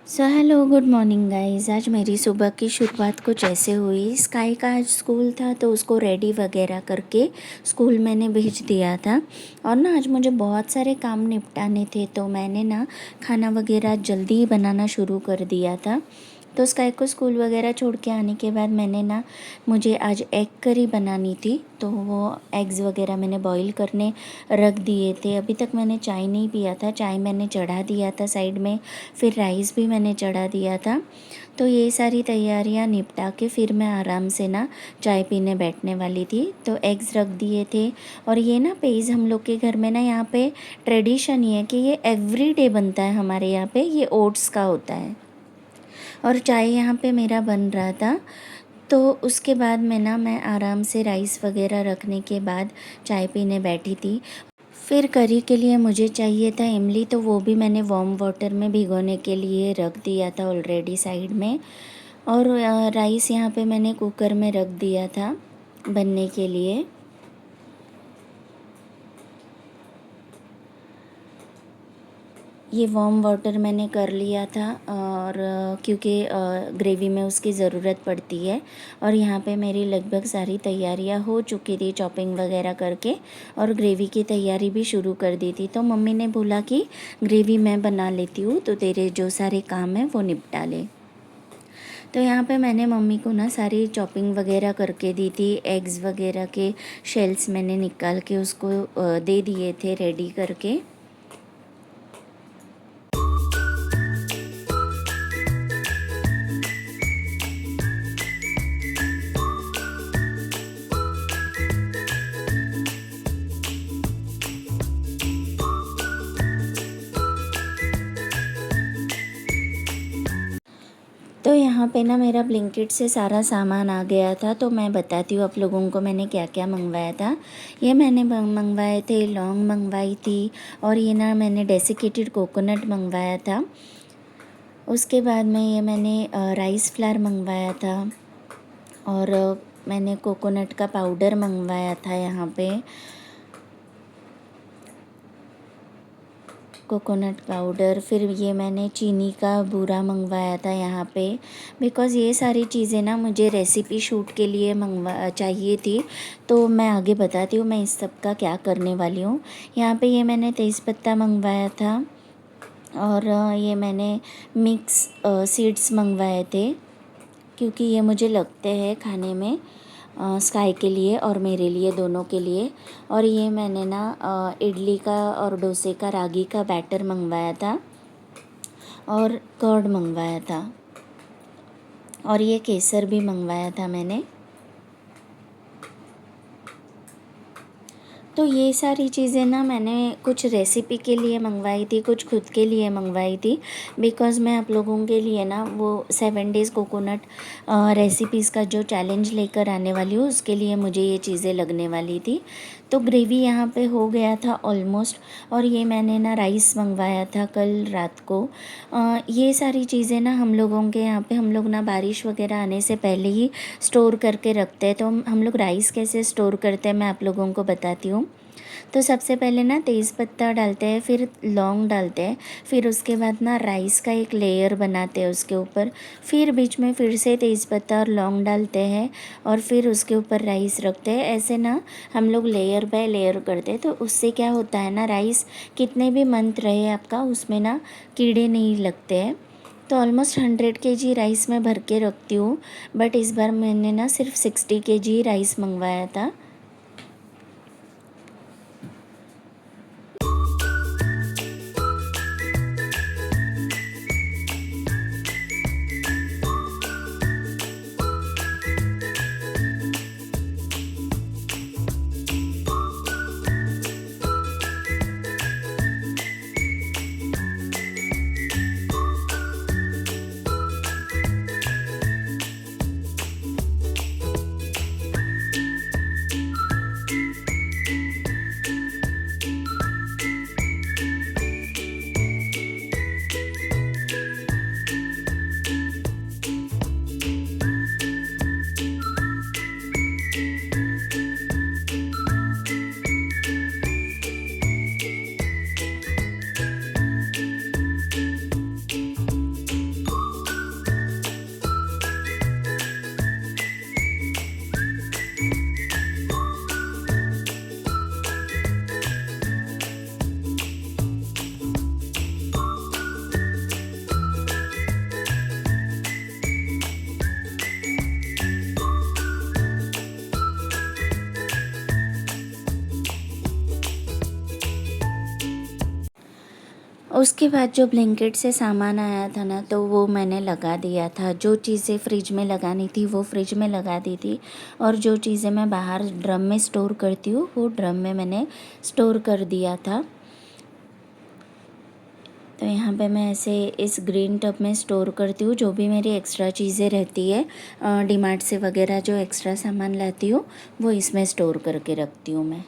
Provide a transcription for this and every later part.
So hello good morning guys. आज मेरी सुबह की शुरुआत कुछ ऐसे हुई। स्काई का आज स्कूल था तो उसको रेडी वगैरह करके स्कूल मैंने भेज दिया था। और ना आज मुझे बहुत सारे काम निपटाने थे तो मैंने ना खाना वगैरह जल्दी ही बनाना शुरू कर दिया था। तो स्काई को स्कूल वगैरह छोड़ के आने के बाद मुझे आज एग करी बनानी थी तो वो एग्स वगैरह मैंने बॉईल करने रख दिए थे। अभी तक मैंने चाय नहीं पिया था, चाय मैंने चढ़ा दिया था साइड में, फिर राइस भी मैंने चढ़ा दिया था। तो ये सारी तैयारियां निपटा के फिर मैं आराम से ना चाय पीने बैठने वाली थी। तो एग्स रख दिए थे। और ये ना पेज हम लोग के घर में ना यहाँ पे ट्रेडिशन ही है कि ये एवरीडे बनता है हमारे यहाँ पे, ये ओट्स का होता है। और चाय यहाँ पे मेरा बन रहा था। तो उसके बाद मैं आराम से राइस वगैरह रखने के बाद चाय पीने बैठी थी। फिर करी के लिए मुझे चाहिए था इमली, तो वो भी मैंने वार्म वाटर में भिगोने के लिए रख दिया था ऑलरेडी साइड में। और राइस यहाँ पे मैंने कुकर में रख दिया था बनने के लिए। ये वार्म वाटर मैंने कर लिया था और क्योंकि ग्रेवी में उसकी ज़रूरत पड़ती है। और यहाँ पे मेरी लगभग सारी तैयारियाँ हो चुकी थी चॉपिंग वगैरह करके, और ग्रेवी की तैयारी भी शुरू कर दी थी। तो मम्मी ने बोला कि ग्रेवी मैं बना लेती हूँ तो तेरे जो सारे काम हैं वो निपटा ले। तो यहाँ पे मैंने मम्मी को ना सारी चॉपिंग वगैरह करके दी थी। एग्स वगैरह के शेल्स मैंने निकाल के उसको दे दिए थे रेडी करके। तो यहाँ पे ना मेरा ब्लिंकिट से सारा सामान आ गया था। तो मैं बताती हूँ आप लोगों को मैंने क्या क्या मंगवाया था। ये मैंने मंगवाए थे, लौंग मंगवाई थी, और ये ना मैंने डेसिकेटेड कोकोनट मंगवाया था। उसके बाद में ये मैंने राइस फ्लावर मंगवाया था, और मैंने कोकोनट का पाउडर मंगवाया था यहाँ पे, कोकोनट पाउडर। फिर ये मैंने चीनी का बूरा मंगवाया था यहाँ पे, बिकॉज़ ये सारी चीज़ें ना मुझे रेसिपी शूट के लिए चाहिए थी। तो मैं आगे बताती हूँ मैं इस सब का क्या करने वाली हूँ। यहाँ पे ये मैंने तेज़पत्ता मंगवाया था, और ये मैंने मिक्स सीड्स मंगवाए थे क्योंकि ये मुझे लगते हैं खाने में स्काई के लिए और मेरे लिए, दोनों के लिए। और ये मैंने ना इडली का और डोसे का रागी का बैटर मंगवाया था, और कर्ड मंगवाया था, और ये केसर भी मंगवाया था मैंने। तो ये सारी चीज़ें ना मैंने कुछ रेसिपी के लिए मंगवाई थी, कुछ खुद के लिए मंगवाई थी, बिकॉज़ मैं आप लोगों के लिए ना वो 7 डेज़ कोकोनट रेसिपीज़ का जो चैलेंज लेकर आने वाली हूँ, उसके लिए मुझे ये चीज़ें लगने वाली थी। तो ग्रेवी यहाँ पे हो गया था ऑलमोस्ट। और ये मैंने ना राइस मंगवाया था कल रात को। ये सारी चीज़ें ना हम लोगों के यहाँ पे, हम लोग ना बारिश वगैरह आने से पहले ही स्टोर करके रखते हैं। तो हम लोग राइस कैसे स्टोर करते हैं मैं आप लोगों को बताती हूँ। तो सबसे पहले ना तेज़पत्ता डालते हैं, फिर लौंग डालते हैं, फिर उसके बाद ना राइस का एक लेयर बनाते हैं उसके ऊपर, फिर बीच में फिर से तेज़पत्ता और लौंग डालते हैं, और फिर उसके ऊपर राइस रखते हैं। ऐसे ना हम लोग लेयर बाय लेयर करते हैं। तो उससे क्या होता है ना, राइस कितने भी मंथ रहे आपका, उसमें ना कीड़े नहीं लगते हैं। तो ऑलमोस्ट 100 kg राइस मैं भर के रखती हूँ, बट इस बार मैंने ना सिर्फ 60 kg राइस मंगवाया था। उसके बाद जो ब्लैंकेट से सामान आया था ना, तो वो मैंने लगा दिया था। जो चीज़ें फ्रिज में लगानी थी वो फ्रिज में लगा दी थी, और जो चीज़ें मैं बाहर ड्रम में स्टोर करती हूँ वो ड्रम में मैंने स्टोर कर दिया था। तो यहाँ पे मैं ऐसे इस ग्रीन टब में स्टोर करती हूँ जो भी मेरी एक्स्ट्रा चीज़ें रहती है, डीमार्ट से वगैरह जो एक्स्ट्रा सामान लाती हूँ वो इसमें स्टोर करके रखती हूँ मैं।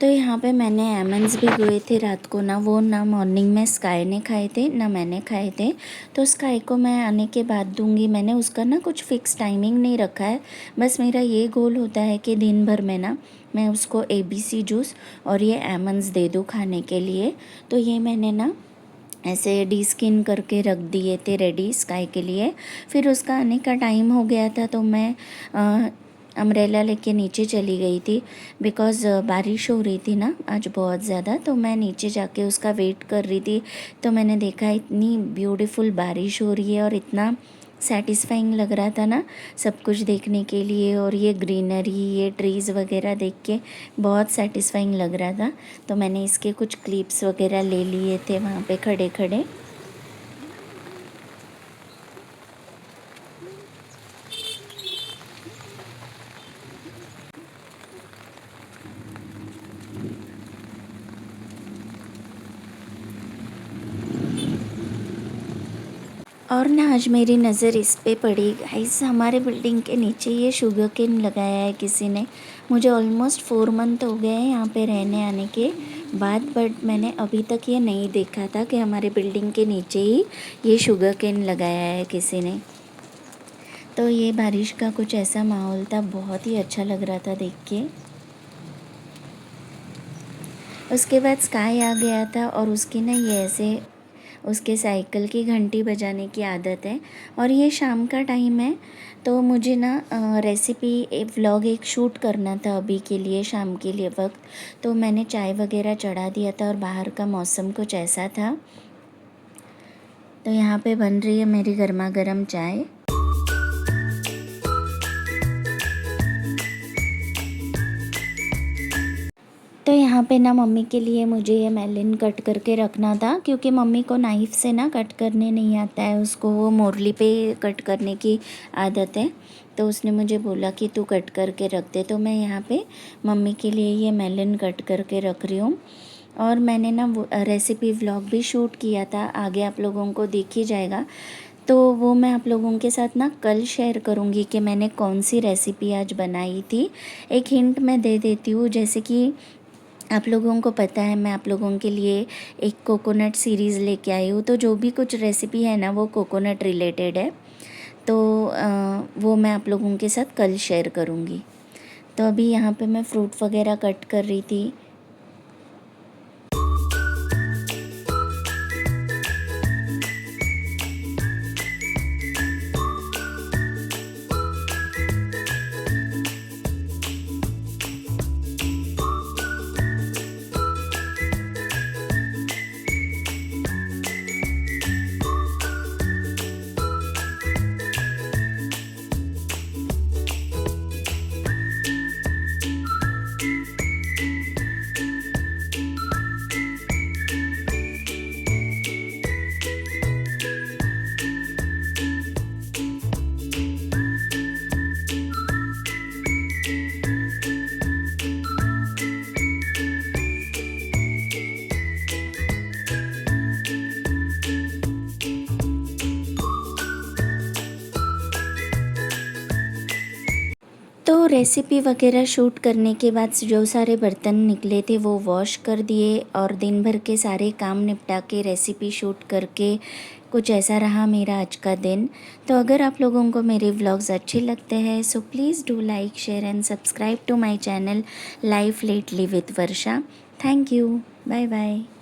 तो यहाँ पे मैंने एमंड्स भिगोए थे रात को ना, वो ना मॉर्निंग में स्काई ने खाए थे ना मैंने खाए थे। तो स्काई को मैं आने के बाद दूंगी। मैंने उसका ना कुछ फ़िक्स टाइमिंग नहीं रखा है, बस मेरा ये गोल होता है कि दिन भर में ना मैं उसको ABC जूस और ये एमंड्स दे दूँ खाने के लिए। तो ये मैंने ना ऐसे डिस्किन करके रख दिए थे रेडी स्काई के लिए। फिर उसका आने का टाइम हो गया था तो मैं अम्ब्रेला लेके नीचे चली गई थी, बिकॉज़ बारिश हो रही थी ना आज बहुत ज़्यादा। तो मैं नीचे जाके उसका वेट कर रही थी, तो मैंने देखा इतनी ब्यूटीफुल बारिश हो रही है और इतना सेटिस्फाइंग लग रहा था ना सब कुछ देखने के लिए, और ये ग्रीनरी, ये ट्रीज़ वगैरह देख के बहुत सेटिस्फाइंग लग रहा था। तो मैंने इसके कुछ क्लिप्स वगैरह ले लिए थे वहाँ पे खड़े खड़े। और ना आज मेरी नज़र इस पे पड़ी गाइस, हमारे बिल्डिंग के नीचे ये शुगर केन लगाया है किसी ने। मुझे ऑलमोस्ट 4 मंथ हो गए हैं यहाँ पे रहने आने के बाद, बट मैंने अभी तक ये नहीं देखा था कि हमारे बिल्डिंग के नीचे ही ये शुगर केन लगाया है किसी ने। तो ये बारिश का कुछ ऐसा माहौल था, बहुत ही अच्छा लग रहा था देख के। उसके बाद स्काई आ गया था और उसकी ना ये ऐसे उसके साइकिल की घंटी बजाने की आदत है, और ये शाम का टाइम है तो मुझे ना रेसिपी व्लॉग एक शूट करना था अभी के लिए, शाम के लिए वक्त। तो मैंने चाय वगैरह चढ़ा दिया था और बाहर का मौसम कुछ ऐसा था। तो यहाँ पे बन रही है मेरी गर्मा गर्म चाय। तो यहाँ पे ना मम्मी के लिए मुझे ये मेलन कट करके रखना था, क्योंकि मम्मी को नाइफ़ से ना कट करने नहीं आता है, उसको वो मोरली पे कट करने की आदत है। तो उसने मुझे बोला कि तू कट करके रख दे, तो मैं यहाँ पे मम्मी के लिए ये मेलन कट करके रख रही हूँ। और मैंने ना वो रेसिपी व्लॉग भी शूट किया था, आगे आप लोगों को दिख ही जाएगा। तो वो मैं आप लोगों के साथ ना कल शेयर करूँगी कि मैंने कौन सी रेसिपी आज बनाई थी। एक हिंट मैं दे देती हूँ, जैसे कि आप लोगों को पता है मैं आप लोगों के लिए एक कोकोनट सीरीज़ लेके आई हूँ, तो जो भी कुछ रेसिपी है ना वो कोकोनट रिलेटेड है। तो वो मैं आप लोगों के साथ कल शेयर करूँगी। तो अभी यहाँ पे मैं फ्रूट वगैरह कट कर रही थी। तो रेसिपी वगैरह शूट करने के बाद जो सारे बर्तन निकले थे वो वॉश कर दिए, और दिन भर के सारे काम निपटा के रेसिपी शूट करके कुछ ऐसा रहा मेरा आज का दिन। तो अगर आप लोगों को मेरे व्लॉग्स अच्छे लगते हैं so please do like, share and subscribe to my channel life lately with Varsha. Thank you, bye bye.